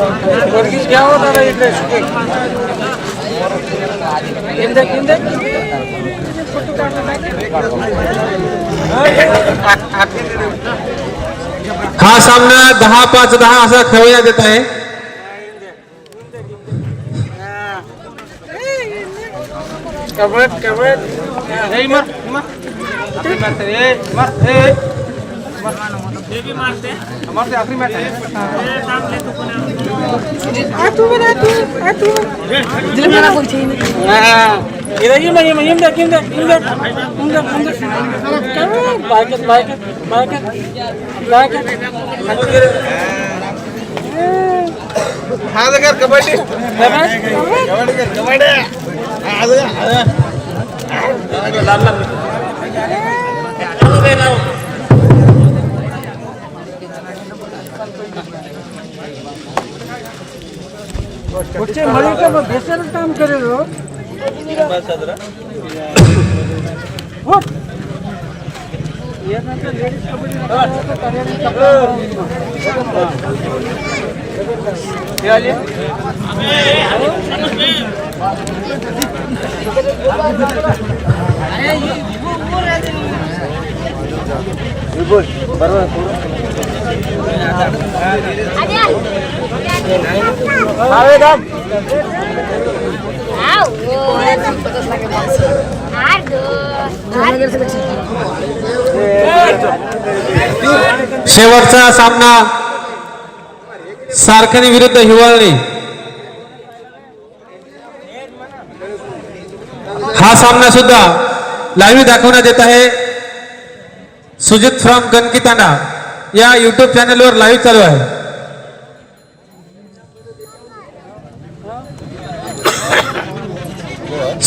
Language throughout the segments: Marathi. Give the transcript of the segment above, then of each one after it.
वर्गीस घ्यावं दादा इकडे किंदे किंदे फोटो हा सामना 10-5-10 असा खेळण्यात येत आहे. कबड्डी कबड्डी हे मर मर मारते ए मर ए ये भी मारते हमारे आखिरी मैच है आ तू दिल में ना कोई चाहिए हां इधर ये मैं दे किंदे किंदे बाइक बाइक बाइक बाइक हां कर कबड्डी कबड्डी कबड्डी आज लाल लाल बच्चे मरी का बेसर काम करे रो ये ना तो लेडीज कबड्डी क्या ले बोल बरोबर आवेदन शेवटचा सामना सारखणी विरुद्ध हिवाळणी. हा सामना सुद्धा लाईव्ह दाखवण्यात येत आहे. सुजित फ्रॉम गणकिताना या YouTube चॅनलवर लाईव्ह चालू आहे.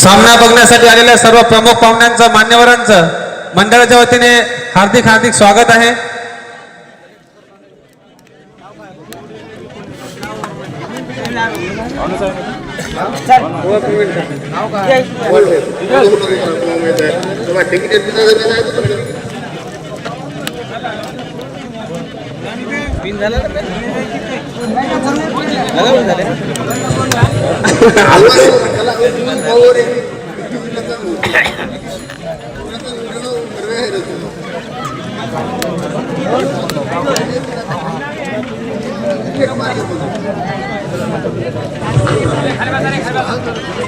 सामना बघण्यासाठी आलेल्या सर्व प्रमुख पाहुण्यांचं मान्यवरांचं मंडळाच्या वतीने हार्दिक हार्दिक स्वागत आहे.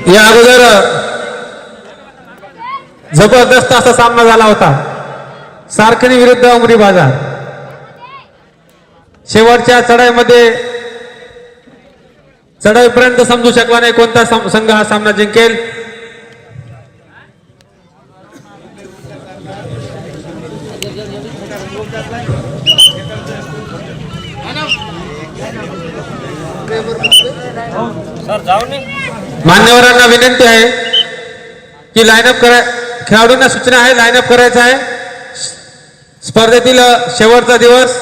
या अगोदर जबरदस्त असा सामना झाला होता सारखणी विरुद्ध उमरी बाजार. शेवटच्या चढाईमध्ये चढाईपर्यंत समजू शकला नाही कोणता संघ हा सामना जिंकेल. मान्यवरांना विनंती आहे की लाईनअप खेळाडूंना सूचना आहे लाईनअप करायचं आहे. स्पर्धेतील शेवटचा दिवस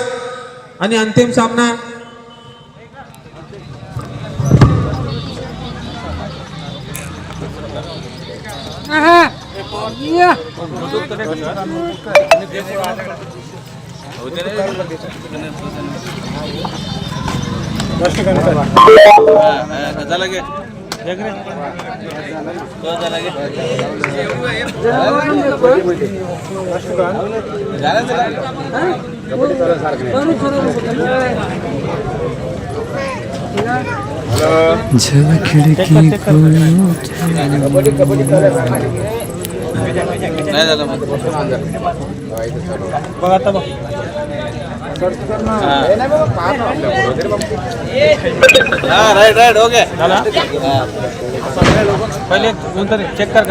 आणि अंतिम सामना. जब खिड़की राइट राइट हो गया पहले चेक कर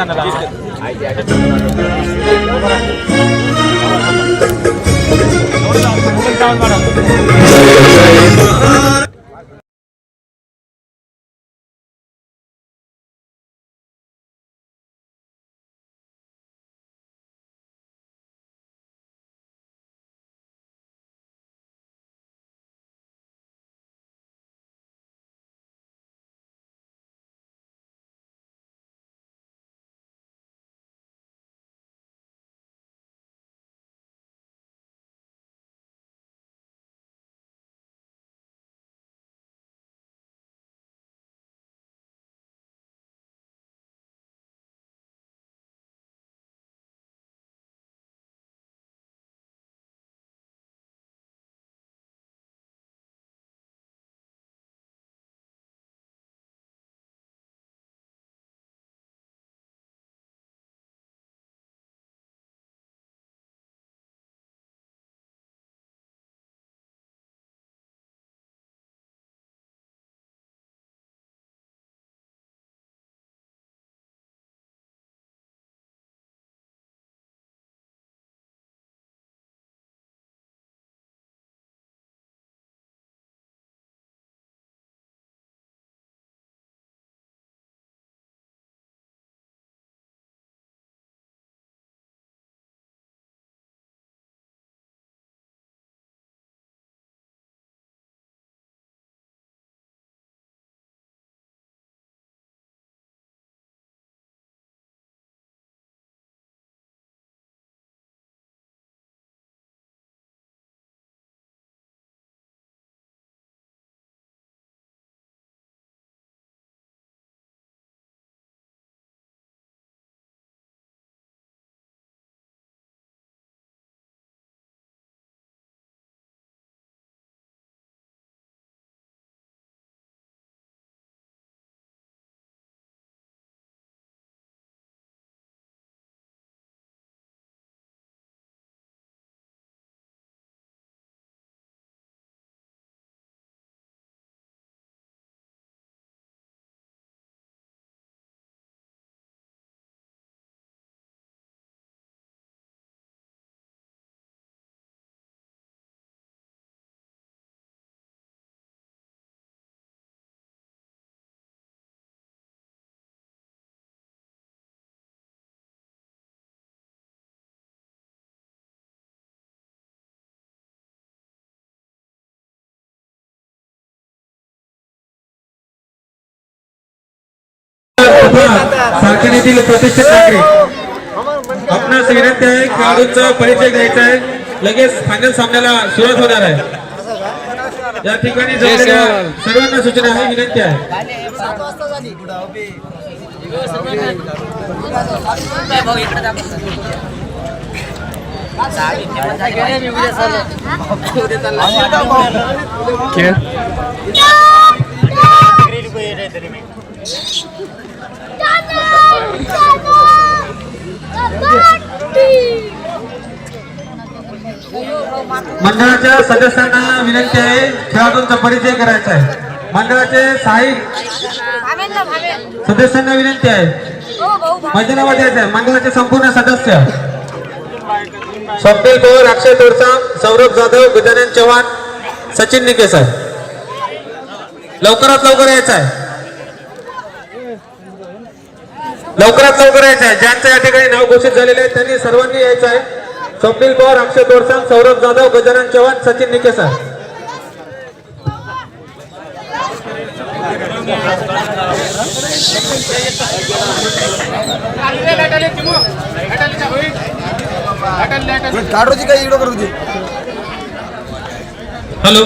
तथा साखरेतील प्रतिष्ठित नागरिक आपणास विनंती आहे खेळाडूंचा परिचय द्यायचा आहे. लगेच फायनल सामन्याला सुरुवात होणार आहे. या ठिकाणी जमलेल्या सर्वांना सूचना आहे, विनंती आहे. मंडळाच्या सदस्यांना विनंती आहे खेळाडूंचा परिचय करायचा आहे. मंडळाचे सहाय्यक सदस्यांना विनंती आहे मैदानावर यायचं आहे. मंडळाचे संपूर्ण सदस्य स्वप्नील पवार, अक्षय तोडसा, सौरभ जाधव, गजानन चव्हाण, सचिन निकेसर लवकरात लवकर यायचं आहे. लवकरात लवकर यायचं आहे. ज्यांचं या ठिकाणी नाव घोषित झालेले आहे त्यांनी सर्वांनी यायचं आहे. Swapnil Pawar, Akshay Todsa, Saurabh Jadhav, Gajanan Chavan, Sachin Nikesar. Hello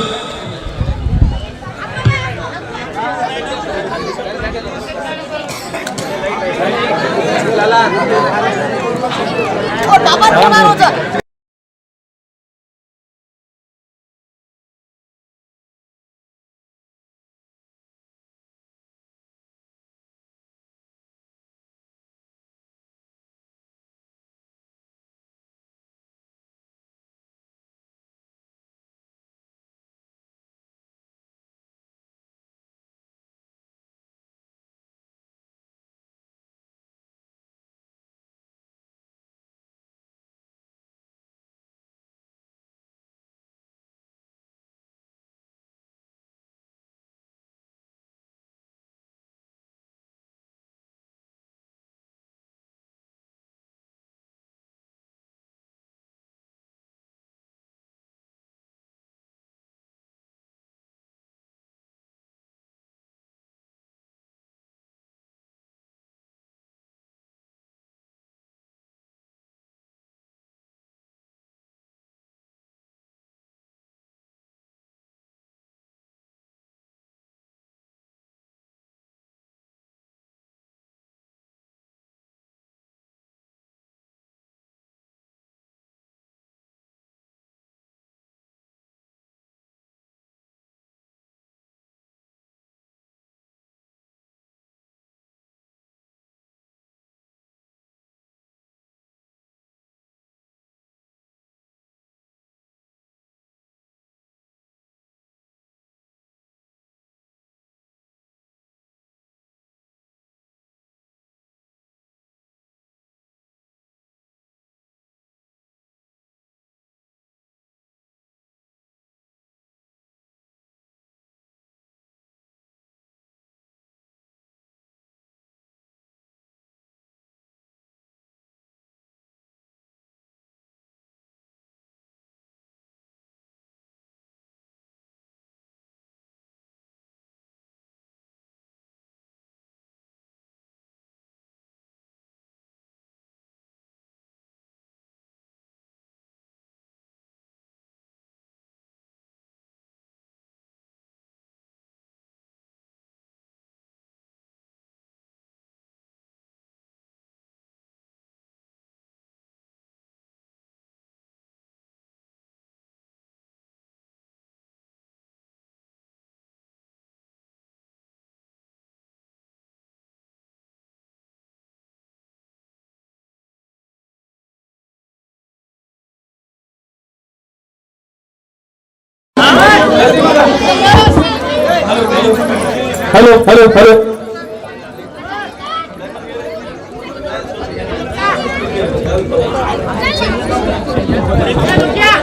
hello hello hello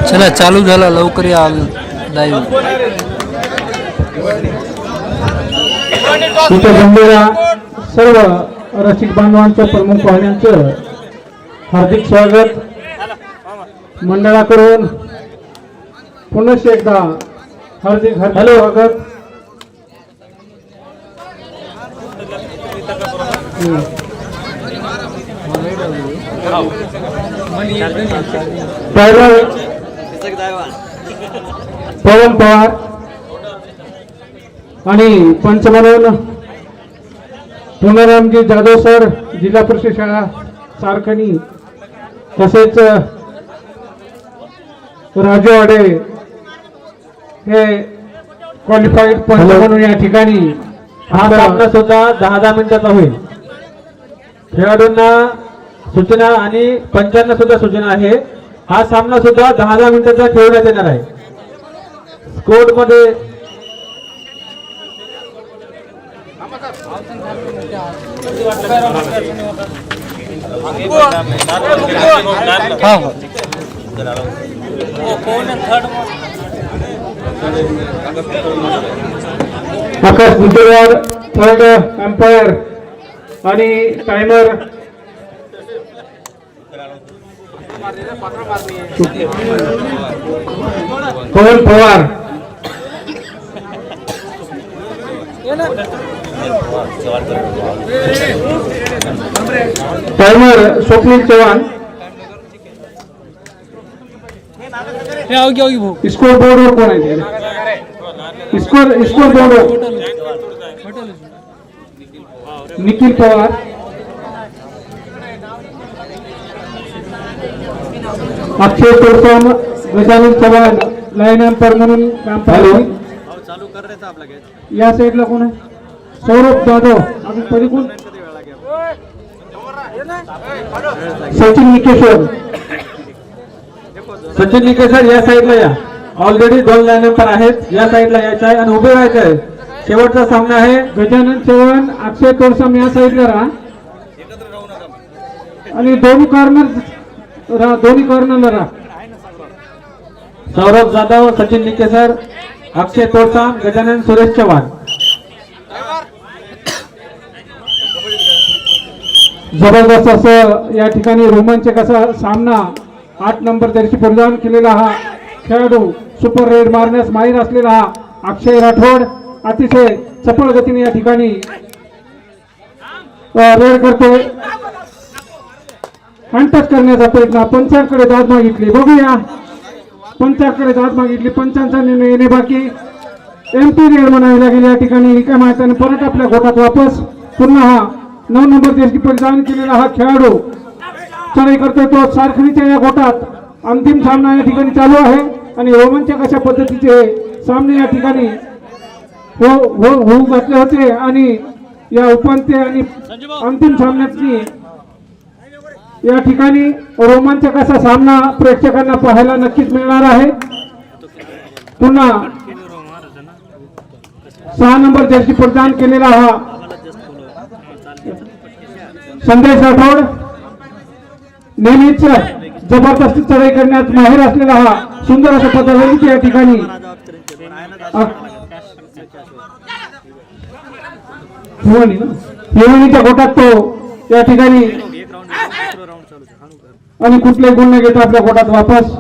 चला चालू झाला, लवकर या लाईव्ह. तिथे जमलेल्या सर्व रसिक बांधवांचं, प्रमुख पाहुण्यांचं हार्दिक स्वागत. मंडळाकडून पुनश्च एकदा हार्दिक स्वागत. ड्रायव्हर पवन पवार आणि पंच म्हणून पुनरामजी जाधव सर, जिल्हा परिषद शाळा सारखणी, तसेच राजू आडे हे क्वालिफाईड पंच म्हणून या ठिकाणी हा सामना सुद्धा 10 मिनिटाचा होईल. खेळाडूंना सूचना आणि पंचांना सुद्धा सूचना आहे. हा सामना सुद्धा 10 मिनिटाचा खेळण्यात येणार आहे. स्कोर मध्ये आकाश गुंतेवार थर्ड एम्पायर आणि टायमर पवन पवार. टायमर स्वप्नील चव्हाण. स्कोर बोर्डवर कोण आहे? स्कोर बोर्डवर निखिल पवार. अक्षय तोरसाम, गजानन चव्हाण लाईन एम्पायर म्हणून काम पाहिजे. या साईडला कोण आहे? सौरभ जाधव. अजून परी कोण? सचिन निकेश्वर. सचिन निकेसर या साईडला या. ऑलरेडी 2 लाईन एम्पायर आहेत. या साईडला यायचं आहे आणि उभे राहायचं आहे. शेवटचा सामना आहे. गजानन चव्हाण, अक्षय तोरसाम या साईडला राहा आणि दोन्ही कॉर्नरला राहा. सौरभ जाधव, सचिन निकेसर, अक्षय तोरसाम, गजानन सुरेश चव्हाण. जबरदस्त असं या ठिकाणी रोमांचक असा सामना. 8 नंबर जर्सी परिधान केलेला हा खेळाडू, सुपर रेड मारण्यास माहीर असलेला हा अक्षय राठोड अतिशय चपळ गतीने या ठिकाणी रेड करतोय. अनटच करण्याचा प्रयत्न. पंचांकडे दाद मागितली. बघूया, पंचांकडे दाद मागितली. पंचांचा निर्णय येणे बाकी. एमपी रेड म्हणावी लागेल या ठिकाणी. रिकाम्या हाताने परत आपल्या गोटात वापस. पुन्हा हा 9 नंबर जर्सी परिधान केलेला हा खेळाडू चढाई करतोय. तो सारखणीच्या या गोटात अंतिम सामना या ठिकाणी चालू आहे आणि रोमांचक अशा पद्धतीचे सामने या ठिकाणी होऊ घातले होते आणि या उपांत्य आणि अंतिम सामन्यातली या ठिकाणी रोमांचक असा सामना प्रेक्षकांना पाहायला नक्कीच मिळणार आहे. पुन्हा 6 नंबर जर्सी परिधान केलेला हा संदेश राठोड, नेहमीच जबरदस्त चढाई करण्यात माहिर असलेला हा सुंदर अशा पद्धतीने या ठिकाणी हिवणीच्या गोटात तो या ठिकाणी आणि कुठलेही गुण न घेता आपल्या गोटात वापस.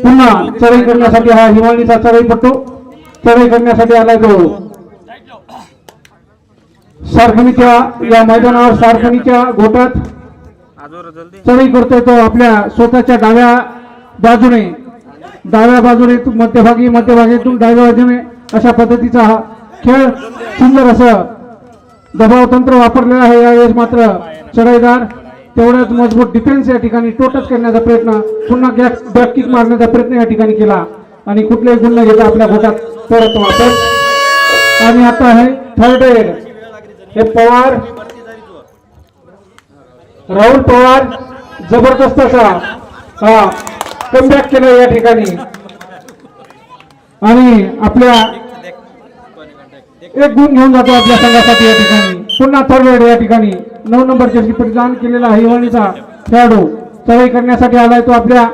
पुन्हा चढाई करण्यासाठी हा हिवाळीचा चढाईपट्टू चढाई करण्यासाठी आलाय. तो सारखणीच्या या मैदानावर सारखणीच्या गोटात चढाई करतोय. तो आपल्या स्वतःच्या डाव्या बाजूने मध्यभागीतून डाव्या बाजूने अशा पद्धतीचा हा खेळ सुंदर असं दबाव तंत्र वापरलेलं आहे. यावेळेस मात्र चढाईदार तेवढाच मजबूत डिफेन्स या ठिकाणी टोटच करण्याचा प्रयत्न, पुन्हा बॅक किक मारण्याचा प्रयत्न या ठिकाणी केला आणि कुठलेही गुण न घेता आपल्या गोटात परत वापस. आणि आता आहे थर्ड एड. हे पवार, राहुल पवार जबरदस्त असा हा कमबॅक केला या ठिकाणी आणि आपल्या एक गुण घेऊन जातो आपल्या संघासाठी या ठिकाणी. पुन्हा थर्ड एड या ठिकाणी 9 नंबर जर्सी परिधान केलेला हिवाळीचा खेळाडू चढाई करण्यासाठी आलाय. तो आपल्या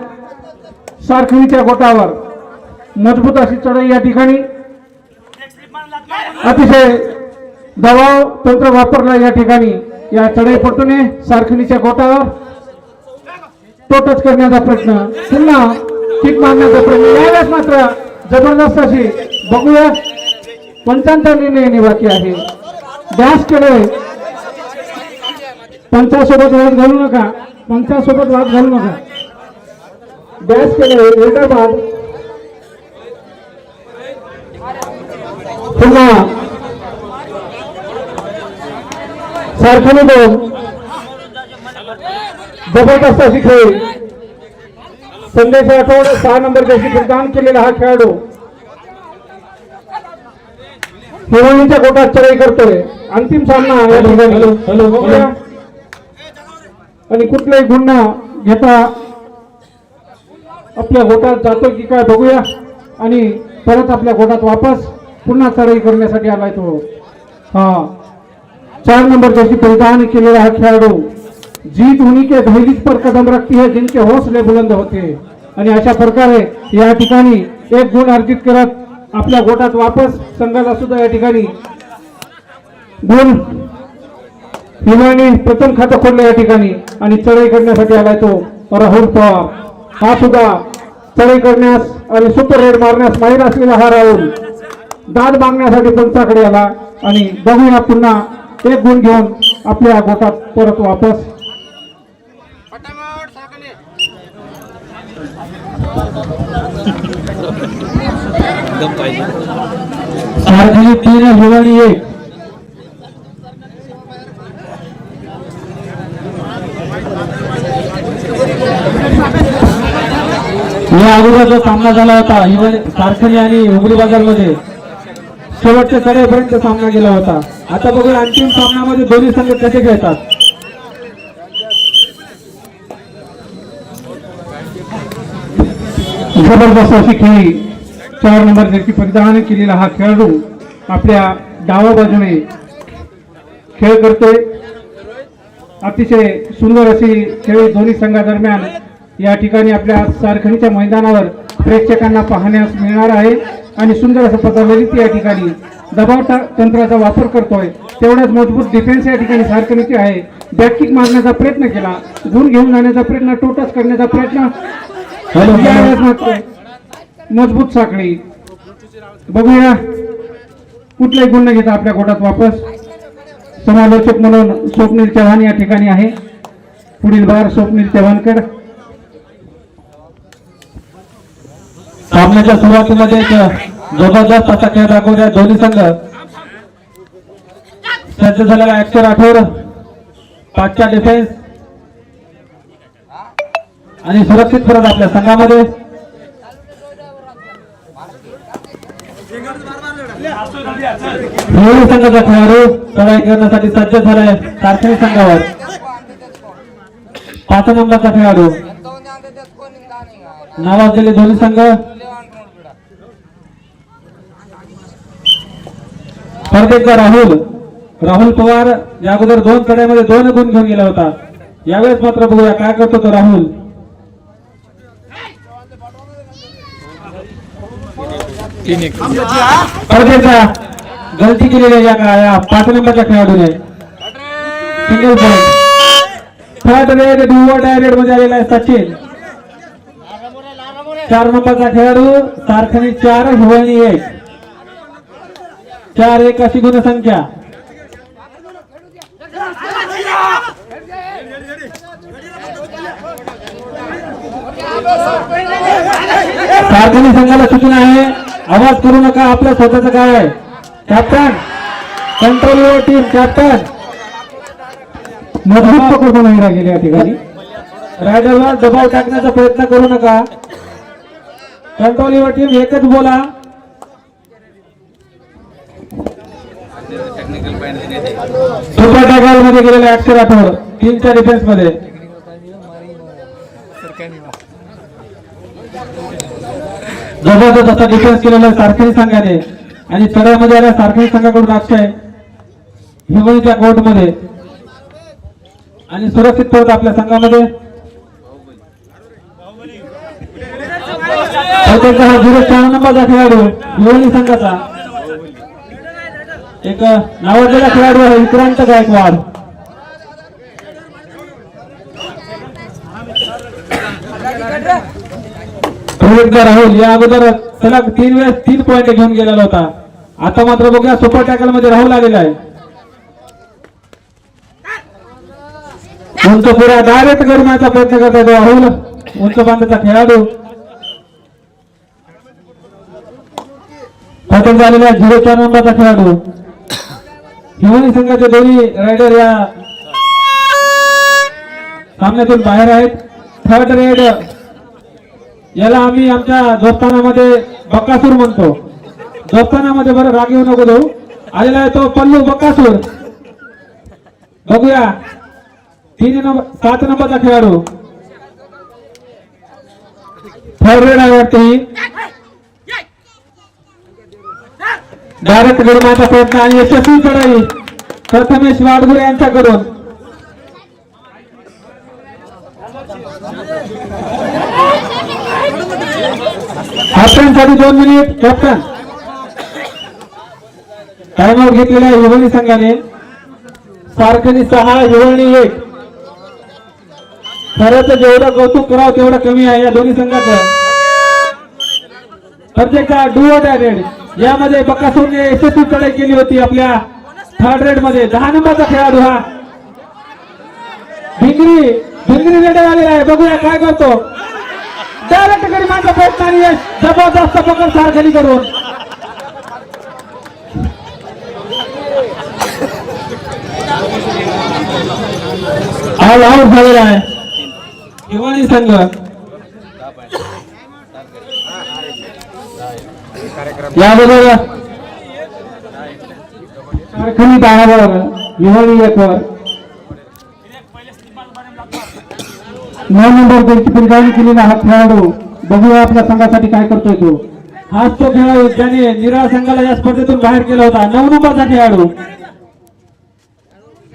सारखणीच्या गोटावर मजबूत अशी चढाई या ठिकाणी अतिशय दबाव तंत्र वापरला या ठिकाणी. या चढाईपटूने सारखणीच्या गोटावर तो टच करण्याचा प्रयत्न, पुन्हा किक मारण्याचा प्रयत्न. यावेळेस मात्र जबरदस्त अशी बघूया पंचांचा निर्णय येणे बाकी आहे. डॅश केले पंचासोबत वाद घालू नका, पंचासोबत वाद घालू नका. डॅश केले उलटा बाद. पुन्हा सारखी दोन जबरदस्त अशी खेळ. संदेश राठोड 6 नंबर जशी प्रदान केलेला हा खेळाडू हिरोईनच्या गोटात चढाई करतोय. अंतिम सामना या ठिकाणी बघूया. आणि कुठलाही गुन्हा घेता आपल्या गोटात जातो की काय बघूया. आणि परत आपल्या गोटात वापस पुन्हा चढाई करण्यासाठी आलाय तो. हा 4 नंबर जशी परिधान केलेला हा खेळाडू जीत होने के दहलीज पर कदम रखती है जिनके हौसले बुलंद होते. आणि अशा प्रकारे या ठिकाणी 1 गुण अर्जित करत आपल्या गोटात वापस संघाला सुद्धा या ठिकाणी गुण हिमाने प्रथम खातं खोललं या ठिकाणी. आणि चढाई करण्यासाठी आलाय तो राहुल पवार. हा सुद्धा चढाई करण्यास आणि सुपर रेड मारण्यास माहीर असलेला हा राहुल दाद मागण्यासाठी पंचाकडे आला. आणि बघूया पुन्हा 1 गुण घेऊन आपल्या गोटात परत वापस. सारखी 3 हिवाळी 1. या अगोदर जो सामना झाला होता हिवाळी सारखणी आणि हुबळी बाजार मध्ये शेवटच्या कडेपर्यंत सामना गेला होता. आता बघूया अंतिम सामन्यामध्ये दोन्ही संघ कसे खेळतात. जबरदस्त अशी खेळी 4 नंबर जर्सी परिधान केलेला हा खेळाडू आपल्या डाव्या बाजूने खेळ करतोय. अतिशय सुंदर अशी खेळी दोन्ही संघादरम्यान या ठिकाणी आपल्या सारखणीच्या मैदानावर प्रेक्षकांना पाहण्यास मिळणार आहे. आणि सुंदर असं पद्धतीने या ठिकाणी दबाव तंत्राचा वापर करतोय. तेवढाच मजबूत डिफेन्स या ठिकाणी सारखणीची आहे. बॅककिक मारण्याचा प्रयत्न केला, गुण घेऊन जाण्याचा प्रयत्न, टोटस करण्याचा प्रयत्न, मजबूत साखळी. बघूया कुठलाही गुण न घेता आपल्या गोटात वापस. समालोचक म्हणून स्वप्नील चव्हाण या ठिकाणी आहे. पुढील बार स्वप्नील चव्हाणकडे. सामन्याच्या सुरुवातीमध्ये जबरदस्त असा खेळ दाखवल्या दोन्ही संघ. सज्ज झालेला ऍक्टर राठोड, पाचच्या डिफेन्स आणि सुरक्षित परत आपल्या संघामध्ये. हिरोळी संघाचा खेळाडू चढाई करण्यासाठी सज्ज झालाय सारखी संघावर. 5 नंबरचा खेळाडू नावाजलेले दोन्ही संघ. परत एकदा राहुल पवार या अगोदर 2 चढाईमध्ये 2 गुण घेऊन गेला होता. यावेळेस मात्र बघूया काय करतो तो राहुल. परत एकदा गलती केलेली या 5 नंबरच्या खेळाडूने. Single point. थर्ड रेड डुवर डायरेक्ट मध्ये आलेला आहे सचिन. 4 नंबरचा खेळाडू सारखणी 4 हिवळणी 1. 4-1 अशी गुणसंख्या. सारखणी संघाला सूचना आहे, आवाज करू नका. आपल्या स्वतःचं काय आहे. Captain control your team. Captain मजबूत पकडून नाही राहिलेले या ठिकाणी. रायडरवर दबाव टाकण्याचा प्रयत्न करू नका. Control your team. एकच बोला. सुपर टॅकल मध्ये गेलेला ऍक्टर राठोड 3च्या डिफेन्स मध्ये. जबरदस्त असा डिफेन्स केलेला सारखी संघाने. आणि चढाईमध्ये आल्या सारखी संघाकडून अक्षय हिवळीच्या कोर्ट मध्ये. आणि सुरक्षित परत आपल्या संघामध्ये. 04 नंबरचा खेळाडू हिवळी संघाचा एक नावाजलेला खेळाडू आहे विक्रांत गायकवाड. राहुल या अगोदर त्याला 3 वेळेस 3 पॉइंट घेऊन गेलेला होता. आता मात्र बघूया सुपर टॅकल मध्ये राहुल आलेला आहे. उंच पुऱ्या डायरेक्ट गरमाचा प्रयत्न करता तो राहुल उंच बांधाचा खेळाडू प्रथम झालेला 0 नंबरचा खेळाडू हिवाळी संघाचे दोन्ही रायडर या सामन्यातून बाहेर आहेत. थर्ड रेड याला आम्ही आमच्या दोस्तानामध्ये बक्कासूर म्हणतो. दोस्तानामध्ये बरं राग येऊ नको देऊ. आलेला आहे तो पल्लू बक्कासूर. बघूया 7 नंबरचा खेळाडू थर्ड रेड आहे वाटते ही. डायरेक्ट गडमाचा प्रयत्न आणि यशस्वी चढाई प्रथमेश वाडगुरे यांच्याकडून. कॅप्टनसाठी 2 मिनिट. कॅप्टन टाइमआउट घेतलेला आहे हिवळणी संघाने. सारखनी 6 हिवळणी 1. खरं तर जेवढं कौतुक करावं तेवढं कमी आहे या दोन्ही संघाचं. प्रत्येका डू ऑर डाय रेड यामध्ये बक्कासूरने यशस्वी चढाई केली होती आपल्या थर्ड रेड मध्ये. 10 नंबरचा खेळाडू हा भिंगरी रेड आलेला आहे. बघूया काय करतो. डायरेक्ट गडीमांचा प्रयत्न आणि यश जबरदस्त पकड सारखनी करून. ऑल आउट झालेला आहे हिवाळी संघ. याबरोबर सारखनी दहावर हिवाळी 1 वर 9 नंबर त्यांची परिधान केलेला हा खेळाडू. बघूया आपल्या संघासाठी काय करतोय तो. हाच तो खेळाडू ज्याने निराळ संघाला या स्पर्धेतून बाहेर केला होता. 9 नंबरचा खेळाडू.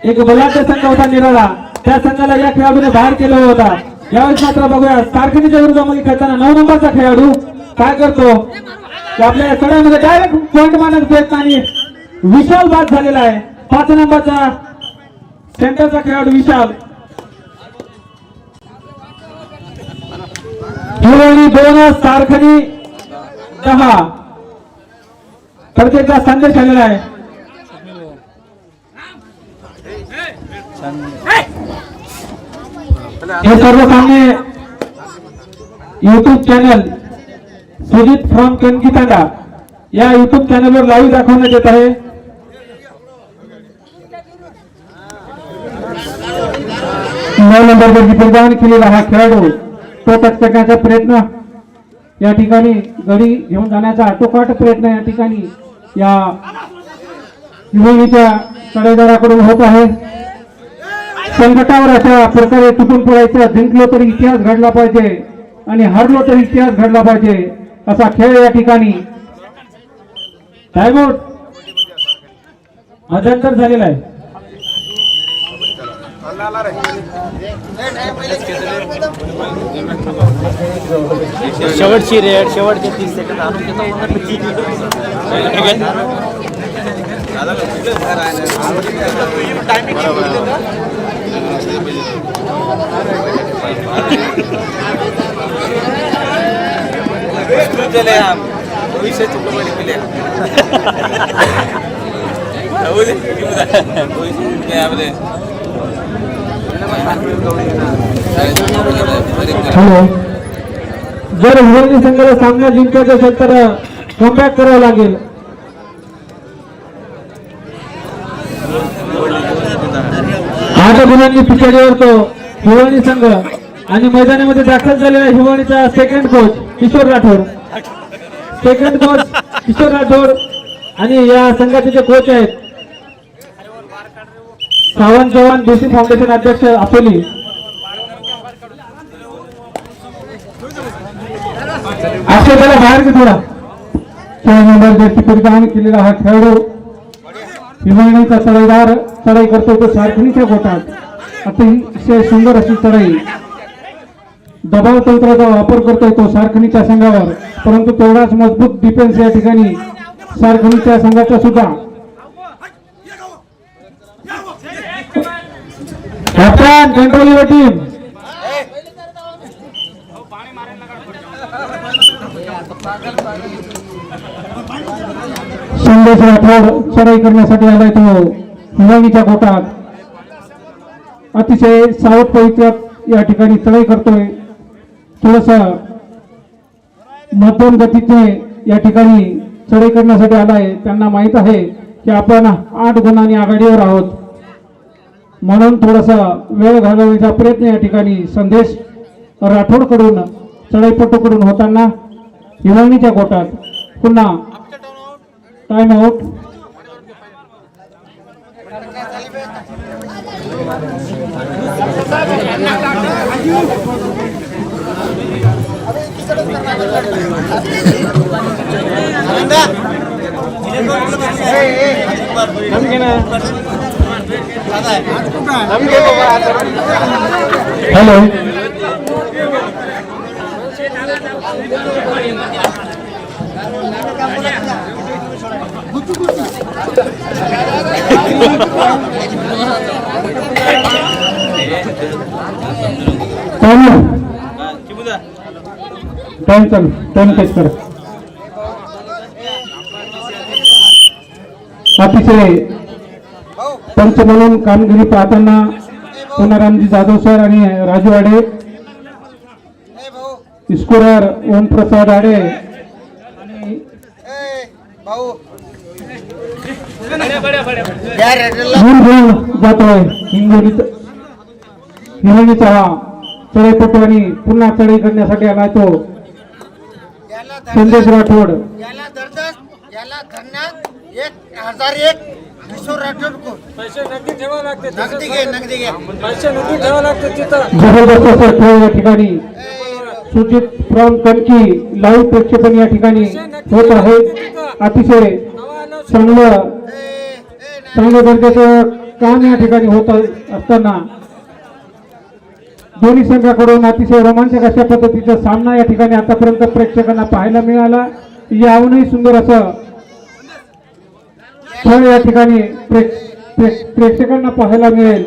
एक बलाढ्य संघ होता निराळा, त्या संघाला या खेळाडूने बाहेर केलं होता. यावेळेस मात्र बघूया सारखनीच्या विरोधामध्ये खेळताना 9 नंबरचा खेळाडू काय करतो की आपल्या चढाईमध्ये डायरेक्ट पॉइंट मारण्याचा प्रयत्न आणि विशाल बाद झालेला आहे. 5 नंबरचा सेंटरचा खेळाडू विशाल. हिवळणी 2 सारखनी 10. प्रत्येकचा संदेश आलेला आहे. हे सर्व सामने युट्यूब चॅनल सुजित फ्रॉम कनकीतांडा या युट्यूब चॅनलवर लाईव्ह दाखवण्यात येत आहे. नऊ नंबरवरती परिधान केलेला हा खेळाडू तो टचकण्याचा प्रयत्न या ठिकाणी गडी घेऊन जाण्याचा आटोकाट प्रयत्न या ठिकाणी या हिवळणीच्या चढाईदाराकडून होत आहे. संकटावर अशा प्रकारे तुटून पडायचं. जिंकलो तरी इतिहास घडला पाहिजे आणि हरलो तरी इतिहास घडला पाहिजे असा खेळ या ठिकाणी. टाइमआउट मध्यंतर झालेला आहे. शेवटची रेड शेवटचे 30 सेकंद आणून घेतो. हॅलो, जर हिवळणी संघाला सामना जिंकायचा असेल तर कमबॅक करावं लागेल. 8 गुणांनी पिछाडीवर तो हिवळणी संघ आणि मैदानामध्ये दाखल झालेला हिवळणीचा second coach Kishor Rathod. Second coach Kishor Rathod आणि या संघाचे जे कोच आहेत सावंत चव्हाण बीसी फाउंडेशन अध्यक्ष अपोली. अक्षय त्याला बाहेर घे थोडा. 6 नंबर जर्सी परिधान केलेला हा खेळाडू हिवळणीचा चढाईदार चढाई करतो तो सारखनीच्या गोटात. अतिशय सुंदर अशी चढाई. दबाव तंत्राचा वापर करतोय तो सारखनीच्या संघावर, परंतु तेवढाच मजबूत डिफेन्स या ठिकाणी सारखनीच्या संघाचा सुद्धा. Captain control your team. संदेश राठोड चढाई करण्यासाठी आलाय तो हिवळणीच्या गोटात. अतिशय सावध पवित्र या ठिकाणी चढाई करतोय. थोडस मध्यम गतीचे या ठिकाणी चढाई करण्यासाठी आलाय. त्यांना माहित आहे की आपण 8 गुणांनी आघाडीवर आहोत, म्हणून थोडासा वेळ घालवण्याचा प्रयत्न या ठिकाणी संदेश राठोडकडून चढाईपटूकडून होताना हिवाळणीच्या गोटात पुन्हा टाइम आउट. हॅलो, टाइम चालू, टाइम चेक कर. अतिशय पंच म्हणून कामगिरी पाहताना पुनारामजी जाधव सर आणि राजू आडे, स्कोरर ओमप्रसाद आडे आणि जातोय हिंगोलीचा हा चढाईपटू आणि पुन्हा चढाई करण्यासाठी आलाय तो संदेश राठोड. याला दर्दस, याला धन्यवाद. 1001 किशोर राठोड को पैसे नगदी ठेवा लागते. नगदी घे पैसे नगदी ठेवा लागते तिथं. जबरदस्त असा खेळ या ठिकाणी सूचित फ्रॉम कणकी लाईव्ह प्रक्षेपण या ठिकाणी होत आहे. अतिशय चांगल्या दर्जाचं काम या ठिकाणी होत असताना दोन्ही संघाकडून अतिशय रोमांचक अशा पद्धतीचा सामना या ठिकाणी आतापर्यंत प्रेक्षकांना पाहायला मिळाला. याहूनही सुंदर असं खेळ या ठिकाणी प्रेक्षकांना पाहायला मिळेल.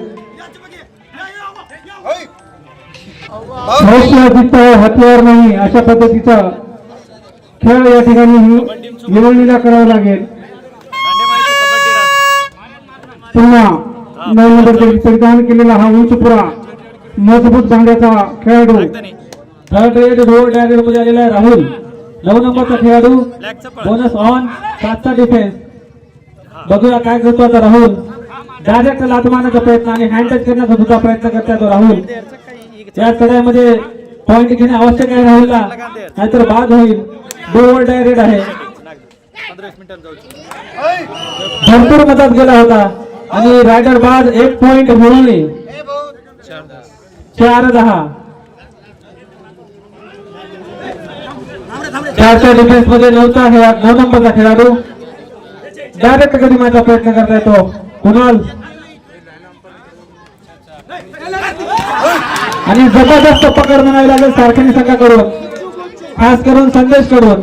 भविष्य जिंकता है हथियार नाही अशा पद्धतीचा खेळ या ठिकाणी निवडणीला करावा लागेल. पुन्हा 9 नंबरचे परिधान केलेला हा उंचपुरा मजबूत बांड्याचा खेळाडू थर्ड रेड रोड डायरेक्ट मध्ये आलेला आहे राहुल. 9 नंबरचा खेळाडू बोनस ऑन 7चा डिफेन्स. बघूया काय करतो आता राहुल. डायरेक्ट लात मारण्याचा प्रयत्न आणि हँड टच करण्याचा सुद्धा प्रयत्न करताय तो राहुल. या चढाईमध्ये पॉइंट घेणे आवश्यक आहे राहुलला, नाहीतर बाद होईल. डोवर डायरेक्ट आहे. भरपूर मदत गेला होता आणि रायडर बाद 1 पॉइंट मिळवले. 4-10. 4च्या डिफेन्स मध्ये 9 नंबरचा खेळाडू डायरेक्ट कधी मारण्याचा प्रयत्न करताय तो कुणाल आणि जबरदस्त पकड म्हणावी लागेल सारखी संघाकडून, खास करून संदेश कडून.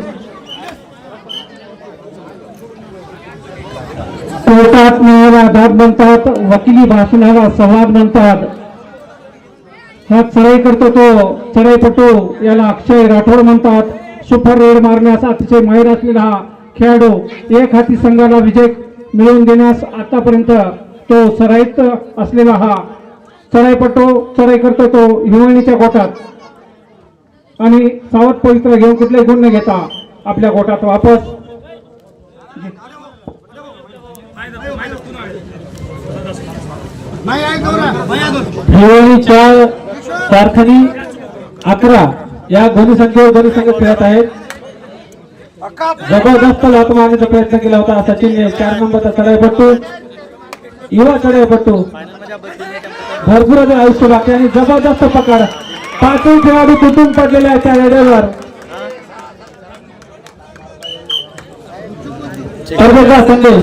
कोर्टात न्यायाला दाद म्हणतात, वकिली भाषणाला संवाद म्हणतात. हा चढाई करतो तो चढाईपटू याला अक्षय राठोड म्हणतात. सुपर रेड मारण्यास अतिशय माहिर असलेला हा खेळाडू एक हाती संघाला विजय मिळवून देण्यास आतापर्यंत तो सराईत असलेला हा चढाईपटू चढाई करतो तो हिवळणीच्या गोटात आणि सावध पवित्र घेऊन कुठलाही गुण न घेता आपल्या गोटात वापस. हिवळणी 4 कारखानी 11 या दोन्ही संघ खेळत आहेत. जबरदस्त लात मारण्याचा प्रयत्न केला होता सचिनने. 4 नंबरचा चढाईपटू युवा चढाईपटू भरपूर आयुष्य बाकी आणि जबरदस्त पकड. 5 खेळाडू तुटून पडलेले आहेत त्या रेड्यावर. संदेश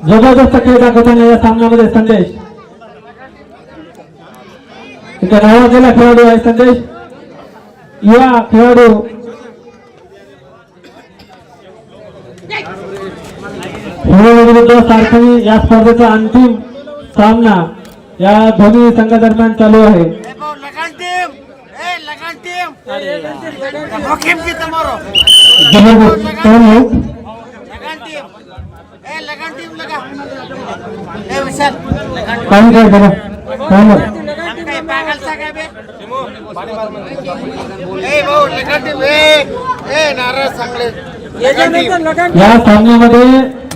जबरदस्त खेळ दाखवताना या सामन्यामध्ये संदेश नावाजलेला खेळाडू आहे. संदेश युवा खेळाडू विरुद्ध सारखी या स्पर्धेचा अंतिम सामना या दोन्ही संघादरम्यान चालू आहे. ए लगान टीम लगा ए विशाल लगान काही काय करा काय मग हम काय पागल सा काय बे ए भाऊ लगान टीम ए नाराज सांगले लगान टीम या सामन्यामध्ये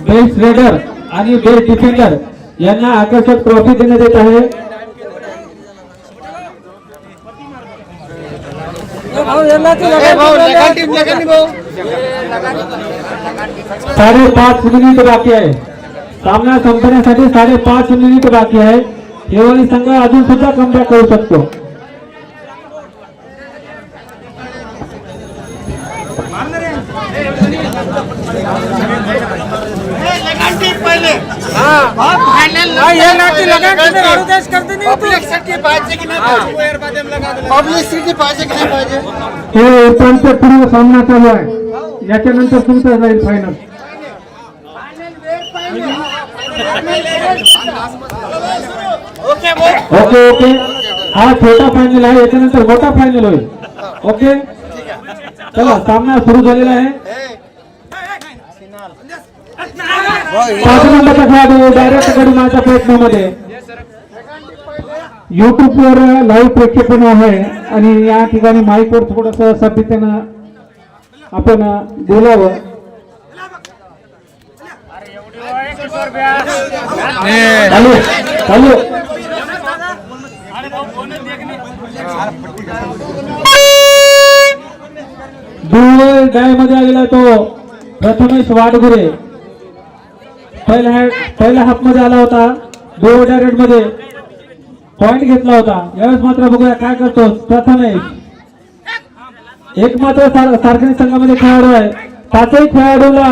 बेस्ट रेडर आणि बेस्ट डिफेंडर यांना आकर्षक ट्रॉफी देण्यात येत आहे. ए भाऊ लगान टीम भाऊ 5.5 मिनिट बाकी आहे. सामना संपण्यासाठी 5.5 मिनिट बाकी आहे. हिवाळी संघ अजून सुद्धा कमबॅक करू शकतो. लगान टीम पहिले हां फायनल ये नाटी लगान टीम आरोदेश करते नाही पब्लिसिटी पाहिजे की नाही पब्लिसिटी पाहिजे की नाही पाहिजे हे उपांत्यपूर्व सामना चालू आहे. याच्यानंतर तुमचा जाईल फायनल. ओके भाऊ ओके ओके हा छोटा फायनल आहे. याच्यानंतर मोठा फायनल होईल. ओके चला सामना सुरू झालेला आहे. 5 नंबरचा खेळाडू डायरेक्ट गडी मारण्याच्या प्रयत्नामध्ये युट्यूब वर लाईव्ह प्रक्षेपण आहे आणि या ठिकाणी माईकवर थोडस सभ्यतेनं आपण बोलावं. चालू चालू दुळ डायमध्ये आलेला तो प्रथमेश वाडगुरे पहिल्या हाफ मध्ये आला होता. दुळ डायरेक्ट मध्ये पॉइंट घेतला होता. यावेळेस मात्र बघूया काय करतो प्रथमेश. एक मात्र सार्वजनिक संघामध्ये खेळाडू आहे. 5ही खेळाडूला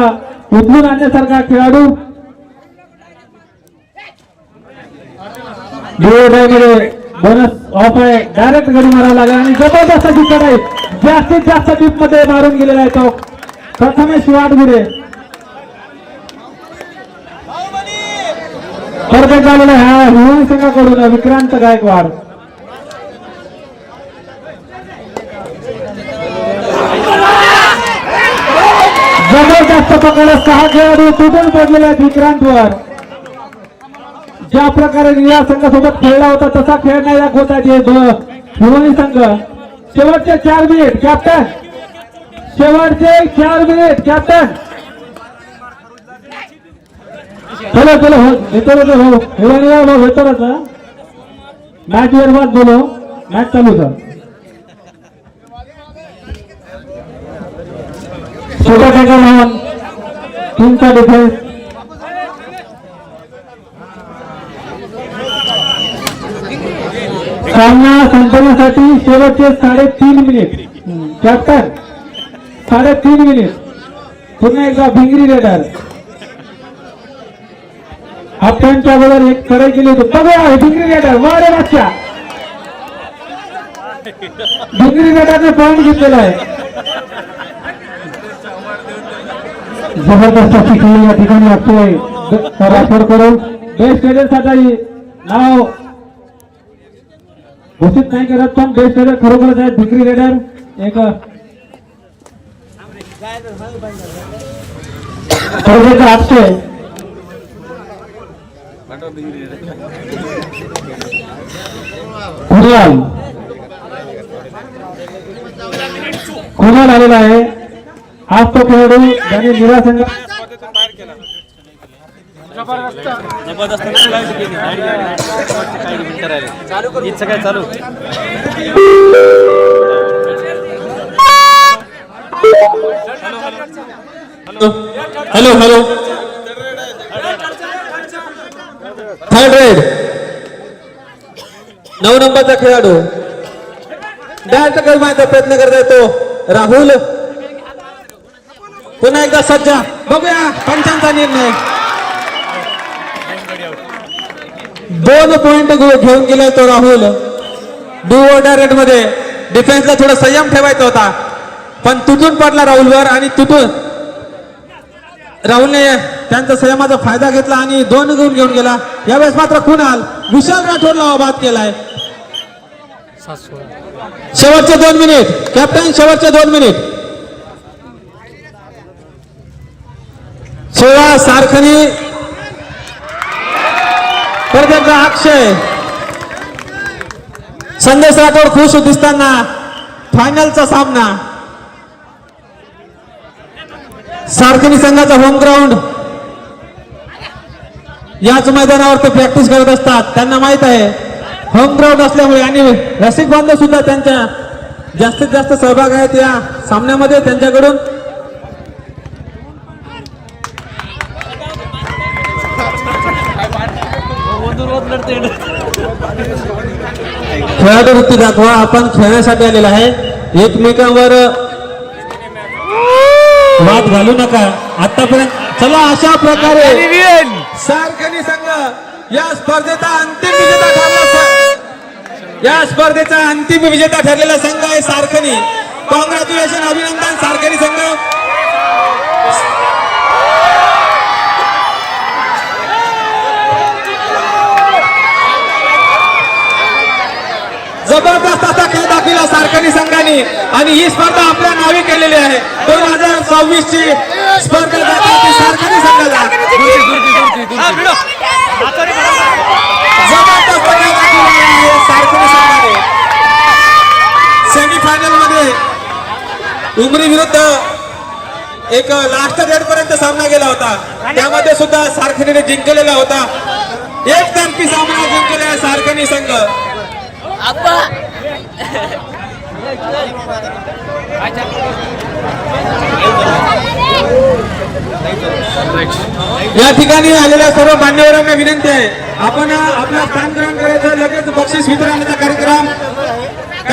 उचलून आणण्यासारखा खेळाडू मध्ये बोनस ऑफ आहे. डायरेक्ट गडी मारावा लागला आणि जबरदस्त अशी चढाई जास्तीत जास्त डीप मध्ये मारून गेलेला आहे तो प्रथमेश वाडगुरे. परफेक्ट झालेला आहे हिवाळी संघाकडून विक्रांत गायकवाड. जबरदस्त पकड 6 खेळाडू तुटून पडलेले आहेत विक्रांतवर. ज्या प्रकारे या संघासोबत खेळला होता तसा खेळ नाही दाखवत आहे हिवाळी संघ. शेवटचे 4 मिनिट कॅप्टन. शेवटचे 4 मिनिट कॅप्टन. चलो चलो हो हिवाळी वेतरच मॅच वर बात बोलो. मॅच चालू सर. छोटा टाका लहान टीमचा डिफेन्स. सामना संपवण्यासाठी शेवटचे 3.5 मिनिट. Captain 3.5 minute. पुन्हा एकदा भिंगरी रेडर आपणच्या बरोबर एक चढाई केली होती. बघा भिंगरी रेडर वारे मागच्या भिंगरी रेडरने पॉइंट घेतलेला आहे. जबरदस्त अशी खेळ या ठिकाणी असतोय राठोड करून. बेस्ट रेडर साठी नाव घोषित नाही करत पण बेस्ट रेडर खरोखरच आहे भिंगरी रेडर. एक खरोखरचा हास्य कुणाल आलेला आहे. आज तो खेळाडू ज्याने निरा संघ हॅलो हॅलो थर्ड रेड 9 नंबरचा खेळाडू डायरेक्ट गडी मारण्याचा प्रयत्न करत आहे तो राहुल. पुन्हा एकदा सज्जा. बघूया पंचांचा निर्णय. 2 पॉइंट घेऊन गेलाय तो राहुल. डू डायरेक्ट मध्ये डिफेन्सला थोडा संयम ठेवायचा होता पण तुटून पडला राहुलवर आणि राहुलने त्यांचा संयमाचा फायदा घेतला आणि 2 गुण घेऊन गेला. यावेळेस मात्र कुणाल विशाल राठोडला बाद केलाय. शेवटचे 2 मिनिट कॅप्टन. शेवटचे 2 मिनिट. 16 एकदा सारखनी परत एकदा अक्षय संदेश राठोड खुश दिसताना फायनलचा सामना सारखनी संघाचा होम ग्राउंड याच मैदानावर ते प्रॅक्टिस करत असतात त्यांना माहित आहे होम ग्राउंड असल्यामुळे आणि रसिक बांधव सुद्धा त्यांच्या जास्तीत जास्त सहभाग आहेत या सामन्यामध्ये त्यांच्याकडून खेळाडू वृत्ती दाखवा आपण खेळण्यासाठी आलेला आहे एकमेकांवर वाद घालू नका आतापर्यंत चला अशा प्रकारे सारखनी संघ या स्पर्धेचा अंतिम विजेता ठरला या स्पर्धेचा अंतिम विजेता ठरलेला संघ आहे सारखनी कॉंग्रॅच्युलेशन अभिनंदन सारखनी संघ जबरदस्त असा खेळ दाखविला सारखनी संघाने आणि ही स्पर्धा आपल्या नावे केलेली आहे 2026 ची स्पर्धा दाखवते सारखनी संघाला जबरदस्त खेळ दाखविला आहे सारखनी संघाने सेमीफायनल मध्ये उमरी विरुद्ध एक लास्ट डेट पर्यंत सामना गेला होता त्यामध्ये सुद्धा सारखनीने जिंकलेला होता एकतर्फी सामना जिंकलेला आहे सारखनी संघ या ठिकाणी आलेल्या सर्व मान्यवरांना विनंती आहे आपण आपला स्थान ग्रहण करायचं लगेच बक्षीस वितरणाचा कार्यक्रम